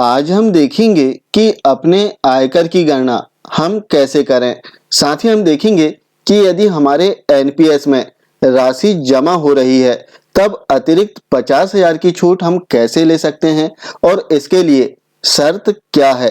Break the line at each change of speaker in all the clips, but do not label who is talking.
आज हम देखेंगे कि अपने आयकर की गणना हम कैसे करें। साथ ही हम देखेंगे कि यदि हमारे एनपीएस में राशि जमा हो रही है तब अतिरिक्त 50,000 की छूट हम कैसे ले सकते हैं और इसके लिए शर्त क्या है।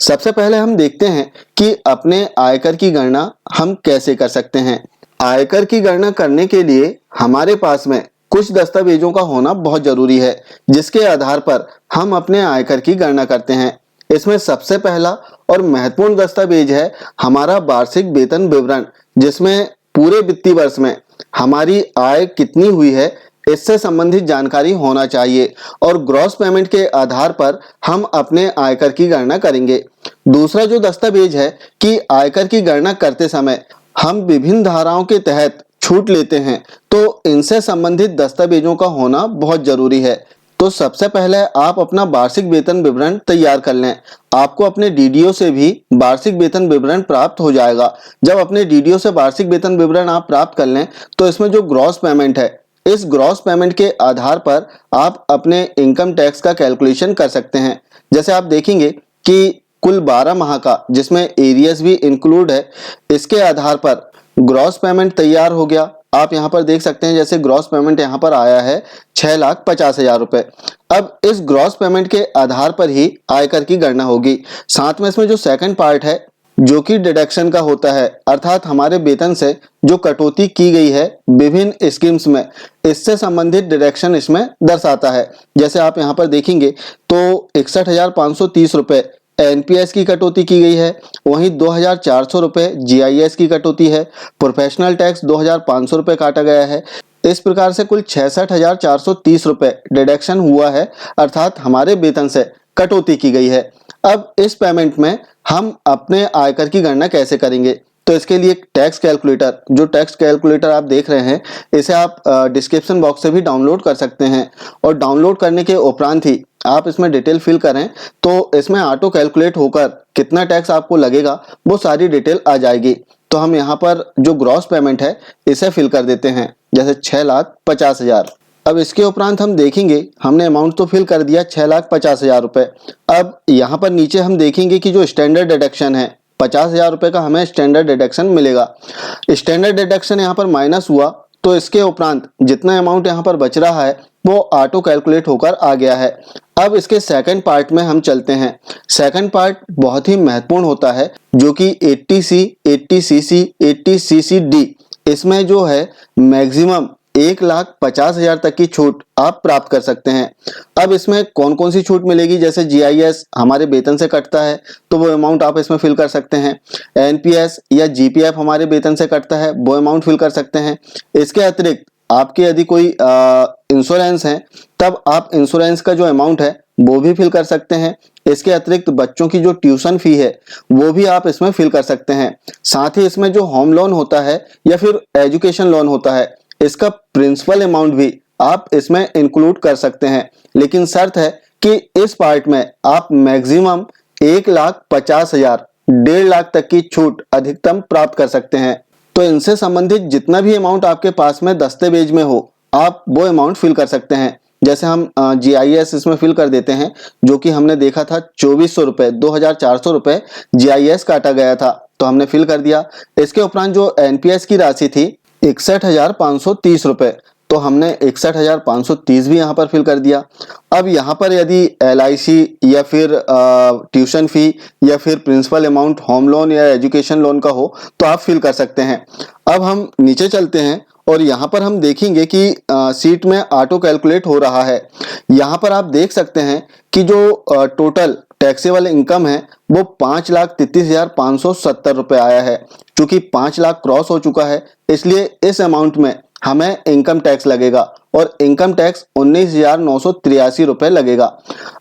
सबसे पहले हम देखते हैं कि अपने आयकर की गणना हम कैसे कर सकते हैं। आयकर की गणना करने के लिए हमारे पास में कुछ दस्तावेजों का होना बहुत जरूरी है, जिसके आधार पर हम अपने आयकर की गणना करते हैं। इसमें सबसे पहला और महत्वपूर्ण दस्तावेज है हमारा वार्षिक वेतन विवरण, जिसमें पूरे वित्तीय वर्ष में हमारी आय कितनी हुई है इससे संबंधित जानकारी होना चाहिए और ग्रॉस पेमेंट के आधार पर हम अपने आयकर की गणना करेंगे। दूसरा जो दस्तावेज है कि आयकर की गणना करते समय हम विभिन्न धाराओं के तहत छूट लेते हैं, तो इनसे संबंधित दस्तावेजों का होना बहुत जरूरी है। तो सबसे पहले आप अपना वार्षिक वेतन विवरण तैयार कर लें। आपको अपने डीडीओ से भी वार्षिक वेतन विवरण प्राप्त हो जाएगा। जब अपने डीडीओ से वार्षिक वेतन विवरण आप प्राप्त कर लें तो इसमें जो ग्रॉस पेमेंट है, इस ग्रॉस पेमेंट के आधार पर आप अपने इनकम टैक्स का कैलकुलेशन कर सकते हैं। जैसे आप देखेंगे कि कुल 12 माह का, जिसमें एरियर्स भी इंक्लूड है, इसके आधार पर ग्रॉस पेमेंट तैयार हो गया। आप यहाँ पर देख सकते हैं, जैसे ग्रॉस पेमेंट यहाँ पर आया है 6,50,000 रुपए। अब इस ग्रॉस पेमेंट के आधार पर ही आयकर की गणना होगी। साथ में इसमें जो सेकंड पार्ट है जो कि डिडक्शन का होता है, अर्थात हमारे वेतन से जो कटौती की गई है विभिन्न स्कीम्स में, इससे संबंधित डिडक्शन इसमें दर्शाता है। जैसे आप यहाँ पर देखेंगे तो 61,530 रुपए एनपीएस की कटौती की गई है, वहीं 2,400 रुपए जीआईएस की कटौती है, प्रोफेशनल टैक्स 2,500 रुपए काटा गया है। इस प्रकार से कुल 66,430 रुपए डिडक्शन हुआ है, अर्थात हमारे वेतन से कटौती की गई है। अब इस पेमेंट में हम अपने आयकर की गणना कैसे करेंगे, तो इसके लिए टैक्स कैलकुलेटर, जो टैक्स कैलकुलेटर आप देख रहे हैं, इसे आप डिस्क्रिप्शन बॉक्स से भी डाउनलोड कर सकते हैं और डाउनलोड करने के उपरांत ही आप इसमें डिटेल फिल करें तो इसमें ऑटो कैलकुलेट होकर कितना टैक्स आपको लगेगा वो सारी डिटेल आ जाएगी। तो हम यहाँ पर जो ग्रॉस पेमेंट है इसे फिल कर देते हैं, जैसे 6,50,000। अब इसके उपरांत हम देखेंगे, हमने अमाउंट तो फिल कर दिया 6,50,000 रुपए। अब यहाँ पर नीचे हम देखेंगे कि जो स्टैंडर्ड डिडक्शन है 50,000 रुपए का हमें स्टैंडर्ड डिडक्शन मिलेगा। स्टैंडर्ड डिडक्शन यहाँ पर माइनस हुआ तो इसके उपरांत जितना अमाउंट यहाँ पर बच रहा है वो ऑटो कैलकुलेट होकर आ गया है। अब इसके सेकंड पार्ट में हम चलते हैं। सेकंड पार्ट बहुत ही महत्वपूर्ण होता है, जो कि 80C, 80CC, 80CCD, इसमें जो है मैक्सिमम 1,50,000 तक की छूट आप प्राप्त कर सकते हैं। अब इसमें कौन कौन सी छूट मिलेगी, जैसे जीआईएस हमारे वेतन से कटता है तो वो अमाउंट आप इसमें फिल कर सकते हैं। एनपीएस या जीपीएफ हमारे वेतन से कटता है, वो अमाउंट फिल कर सकते हैं। इसके अतिरिक्त आपके यदि कोई इंश्योरेंस है तब आप इंश्योरेंस का जो अमाउंट है वो भी फिल कर सकते हैं। इसके अतिरिक्त बच्चों की जो ट्यूशन फी है वो भी आप इसमें फिल कर सकते हैं। साथ ही इसमें जो होम लोन होता है या फिर एजुकेशन लोन होता है, इसका प्रिंसिपल अमाउंट भी आप इसमें इंक्लूड कर सकते हैं, लेकिन शर्त है कि इस पार्ट में आप मैक्सिमम 1,50,000, 1.5 लाख तक की छूट अधिकतम प्राप्त कर सकते हैं। तो इनसे संबंधित जितना भी अमाउंट आपके पास में दस्तावेज में हो, आप वो अमाउंट फिल कर सकते हैं। जैसे हम जीआईएस इसमें फिल कर देते हैं, जो कि हमने देखा था 2,400 रुपए, 2,400 रुपए जीआईएस काटा गया था, तो हमने फिल कर दिया। इसके उपरांत जो एनपीएस की राशि थी 61,530 रुपए, तो हमने 61,530 भी यहाँ पर फिल कर दिया। अब यहाँ पर यदि एलआईसी या फिर ट्यूशन फी या फिर प्रिंसिपल अमाउंट होम लोन या एजुकेशन लोन का हो तो आप फिल कर सकते हैं। अब हम नीचे चलते हैं और यहाँ पर हम देखेंगे कि सीट में ऑटो कैलकुलेट हो रहा है। यहाँ पर आप देख सकते हैं कि जो टोटल टैक्सेबल इनकम है वो 5,33,570 रुपए आया है। चूंकि 5 लाख क्रॉस हो चुका है, इसलिए इस अमाउंट में हमें इनकम टैक्स लगेगा और इनकम टैक्स 19,983 रुपए लगेगा।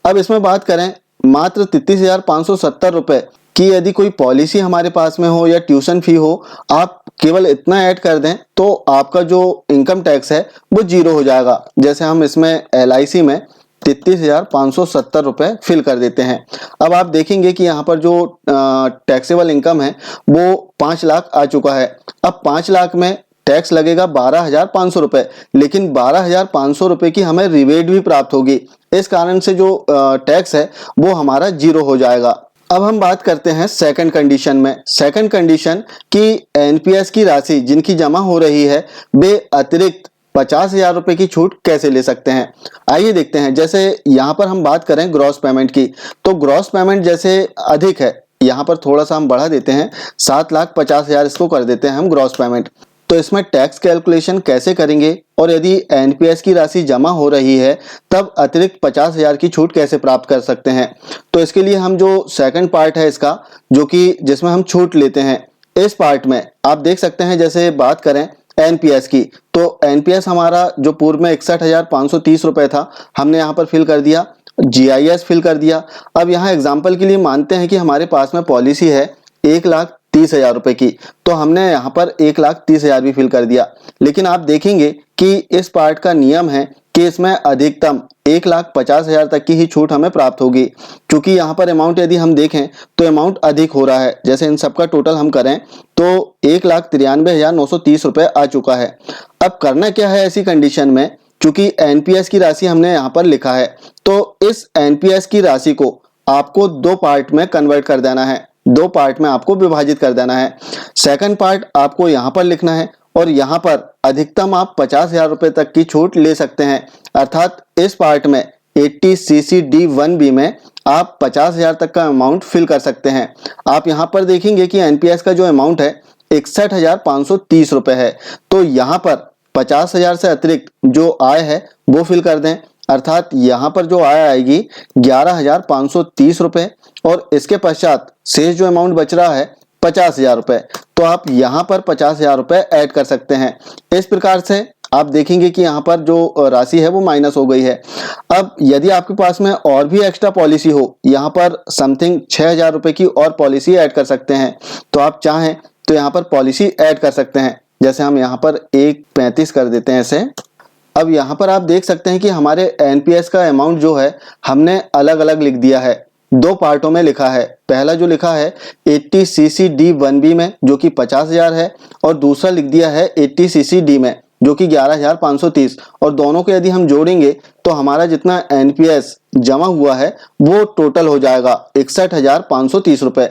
अब इसमें बात करें मात्र 33,570 रुपए की यदि कोई पॉलिसी हमारे पास में हो या ट्यूशन फी हो, आप केवल इतना ऐड कर दें तो आपका जो इनकम टैक्स है वो 0 हो जाएगा। जैसे हम इसमें एलआईसी में 33,570 रुपए फिल कर देते हैं। अब आप देखेंगे कि यहाँ पर जो टैक्सेबल इनकम है वो 5 लाख आ चुका है। अब 5 लाख में टैक्स लगेगा 12,500 रुपए, लेकिन 12,500 रुपए की हमें रिबेट भी प्राप्त होगी। इस कारण से जो टैक्स है वो हमारा जीरो हो जाएगा। अब हम बात करते हैं सेकंड कंडीशन में। सेकंड कंडीशन कि एनपीएस की राशि जिनकी जमा हो रही है वे अतिरिक्त 50,000 रुपए की छूट कैसे ले सकते हैं। आइए देखते हैं। जैसे यहाँ पर हम बात करें ग्रॉस पेमेंट की, तो ग्रॉस पेमेंट जैसे अधिक है, यहाँ पर थोड़ा सा हम बढ़ा देते हैं, 7,50,000 इसको कर देते हैं हम ग्रॉस पेमेंट। तो इसमें टैक्स कैलकुलेशन कैसे करेंगे और यदि एनपीएस की राशि जमा हो रही है तब अतिरिक्त 50,000 की छूट कैसे प्राप्त कर सकते हैं। तो इसके लिए हम जो सेकंड पार्ट है इसका, जो कि जिसमें हम छूट लेते हैं, इस पार्ट में आप देख सकते हैं। जैसे बात करें एनपीएस की, तो एनपीएस हमारा जो पूर्व में 61,530 रुपए था, हमने यहाँ पर फिल कर दिया, जीआईएस फिल कर दिया। अब यहाँ एग्जाम्पल के लिए मानते हैं कि हमारे पास में पॉलिसी है 1,30,000 रुपए की, तो हमने यहाँ पर 1,30,000 भी फिल कर दिया। लेकिन आप देखेंगे कि इस पार्ट का नियम है कि इसमें अधिकतम 1,50,000 तक की ही छूट हमें प्राप्त होगी, क्योंकि यहाँ पर अमाउंट यदि हम देखें तो अमाउंट अधिक हो रहा है। जैसे इन सबका टोटल हम करें तो 1,93,930 रुपए आ चुका है। अब करना क्या है ऐसी कंडीशन में, चूंकि एनपीएस की राशि हमने यहाँ पर लिखा है, तो इस एनपीएस की राशि को आपको दो पार्ट में कन्वर्ट कर देना है, दो पार्ट में आपको विभाजित कर देना है। सेकंड पार्ट आपको यहाँ पर लिखना है और यहाँ पर अधिकतम आप 50,000 रुपए तक की छूट ले सकते हैं। अर्थात इस पार्ट में 80CC-D1B में आप 50,000 तक का अमाउंट फिल कर सकते हैं। आप यहाँ पर देखेंगे कि एनपीएस का जो अमाउंट है 61,530 रुपए है, तो यहाँ पर 50,000 से अतिरिक्त जो आय है वो फिल कर दें। अर्थात यहाँ पर जो आय आएगी 11,530 रुपए और इसके पश्चात शेष जो अमाउंट बच रहा है 50,000 रुपए, तो आप यहाँ पर 50,000 रुपए ऐड कर सकते हैं। इस प्रकार से आप देखेंगे कि यहाँ पर जो राशि है वो माइनस हो गई है। अब यदि आपके पास में और भी एक्स्ट्रा पॉलिसी हो, यहाँ पर समथिंग 6,000 रुपए की और पॉलिसी ऐड कर सकते हैं, तो आप चाहें तो यहाँ पर पॉलिसी ऐड कर सकते हैं। जैसे हम यहाँ पर 1,35 कर देते हैं ऐसे। अब यहाँ पर आप देख सकते हैं कि हमारे एनपीएस का अमाउंट जो है हमने अलग अलग लिख दिया है, दो पार्टों में लिखा है। पहला जो लिखा है 80CC-D1B में जो कि 50,000 है, और दूसरा लिख दिया है 80CC-D में जो कि 11,530, और दोनों को यदि हम जोड़ेंगे तो हमारा जितना एनपीएस जमा हुआ है वो टोटल हो जाएगा 61,530 रुपए।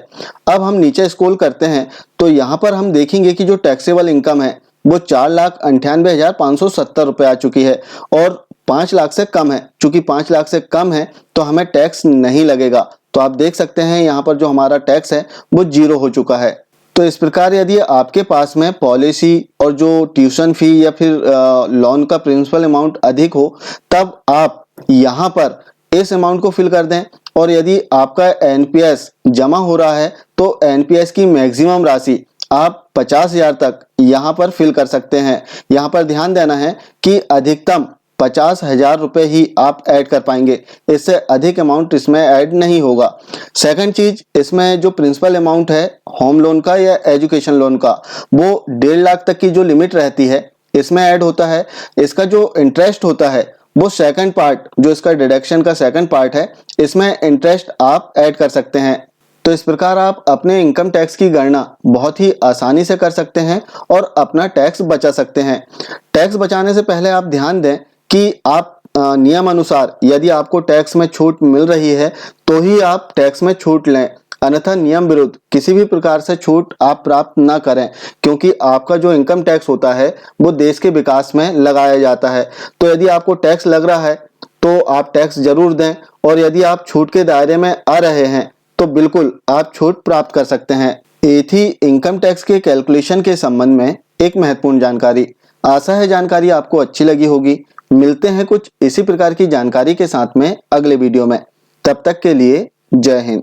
अब हम नीचे स्क्रॉल करते हैं तो यहाँ पर हम देखेंगे कि जो टैक्सेबल इनकम है वो 4,98,570 रुपए आ चुकी है और 5 लाख से कम है। चूंकि 5 लाख से कम है तो हमें टैक्स नहीं लगेगा। तो आप देख सकते हैं यहाँ पर जो हमारा टैक्स है वो जीरो हो चुका है। तो इस प्रकार यदि आपके पास में पॉलिसी और जो ट्यूशन फी या फिर लोन का प्रिंसिपल अमाउंट अधिक हो, तब आप यहाँ पर इस अमाउंट को फिल कर दें। और यदि आपका एनपीएस जमा हो रहा है तो एनपीएस की मैक्सिमम राशि आप 50,000 तक यहाँ पर फिल कर सकते हैं। यहाँ पर ध्यान देना है कि अधिकतम 50,000 रुपए ही आप ऐड कर पाएंगे, इससे अधिक अमाउंट इसमें ऐड नहीं होगा। सेकंड चीज, इसमें जो प्रिंसिपल अमाउंट है होम लोन का या एजुकेशन लोन का, वो 1.5 लाख तक की जो लिमिट रहती है इसमें ऐड होता है। इसका जो इंटरेस्ट होता है वो सेकंड पार्ट, जो इसका डिडक्शन का सेकंड पार्ट है, इसमें इंटरेस्ट आप ऐड कर सकते हैं। तो इस प्रकार आप अपने इनकम टैक्स की गणना बहुत ही आसानी से कर सकते हैं और अपना टैक्स बचा सकते हैं। टैक्स बचाने से पहले आप ध्यान दें कि आप नियम अनुसार यदि आपको टैक्स में छूट मिल रही है तो ही आप टैक्स में छूट लें, अन्यथा नियम विरुद्ध किसी भी प्रकार से छूट आप प्राप्त ना करें, क्योंकि आपका जो इनकम टैक्स होता है वो देश के विकास में लगाया जाता है। तो यदि आपको टैक्स लग रहा है तो आप टैक्स जरूर दें, और यदि आप छूट के दायरे में आ रहे हैं तो बिल्कुल आप छूट प्राप्त कर सकते हैं। ये थी इनकम टैक्स के कैलकुलेशन के संबंध में एक महत्वपूर्ण जानकारी। आशा है जानकारी आपको अच्छी लगी होगी। मिलते हैं कुछ इसी प्रकार की जानकारी के साथ में अगले वीडियो में। तब तक के लिए जय हिंद।